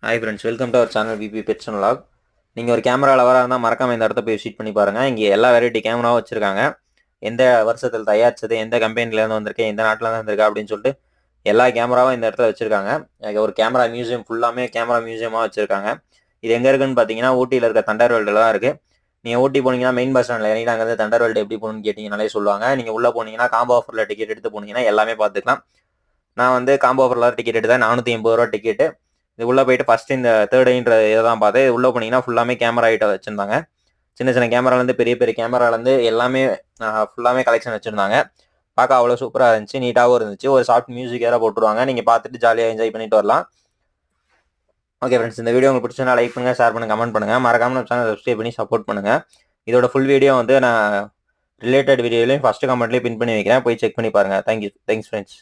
Hi friends, welcome to our channel VP pets and vlog. நீங்கள் ஒரு camera லவராக இருந்தால் மறக்காம இந்த இடத்த போய் விசிட் பண்ணி பாருங்கள். இங்கே எல்லா வெரைட்டி கேமராவும் வச்சுருக்காங்க. எந்த வருஷத்தில் தயாரிச்சது, எந்த கம்பெனிலேருந்து வந்திருக்கு, எந்த நாட்டிலேருந்து வந்திருக்கு அப்படின்னு சொல்லிட்டு எல்லா கேமராவும் இந்த இடத்துல வச்சுருக்காங்க. ஒரு கேமரா மியூசியம் ஃபுல்லாமே கேமரா மியூசியமாக வச்சுருக்காங்க. இது எங்கே இருக்குன்னு பார்த்தீங்கன்னா ஊட்டியில் இருக்க தண்டர் வேர்ல்டில் தான் இருக்குது. நீங்கள் ஊட்டி போனீங்கன்னா மெயின் பஸ் ஸ்டாண்டில் இறங்கி அங்கேருந்து தண்டர் வேர்ல்டு எப்படி போகணும்னு கேட்டிங்கனாலே சொல்லுவாங்க. நீங்கள் உள்ளே போனீங்கன்னா காம்போ ஆஃபரில் டிக்கெட் எடுத்து போனீங்கன்னா எல்லாமே பார்த்துக்கலாம். நான் வந்து காம்போ ஆஃபரில் டிக்கெட் எடுத்தேன், 480 ரூபா டிக்கெட்டு. இது உள்ளே போயிட்டு ஃபஸ்ட்டு இந்த தேர்ட் ஐன்ற இதை தான் பார்த்தேன். இது உள்ளே போனீங்கன்னா ஃபுல்லாமே கேமரா ஐட்டம் வச்சுருந்தாங்க. சின்ன சின்ன கேமராலேருந்து பெரிய பெரிய கேமராலேருந்து எல்லாமே ஃபுல்லாமே கலெக்ஷன் வச்சுருந்தாங்க. பார்க்க அவ்வளோ சூப்பராக இருந்துச்சு, நீட்டாகவும் இருந்துச்சு. ஒரு சாஃப்ட் மியூசிக் வேறு போட்டுருவாங்க, நீங்கள் பார்த்துட்டு ஜாலியாக என்ஜாய் பண்ணிட்டு வரலாம். ஓகே ஃப்ரெண்ட்ஸ், இந்த வீடியோ உங்களுக்கு பிடிச்சதுனா லைக் பண்ணுங்கள், ஷேர் பண்ணுங்கள், கமெண்ட் பண்ணுங்கள். மறக்காம நம்ம சேனல் சப்ஸ்கிரைப் பண்ணி சப்போர்ட் பண்ணுங்கள். இதோட ஃபுல் வீடியோ வந்து நான் ரிலேட்டட் வீடியோலையும் ஃபஸ்ட்டு கமெண்ட்லேயும் பின் பண்ணி வைக்கிறேன், போய் செக் பண்ணி பாருங்கள். Thanks friends.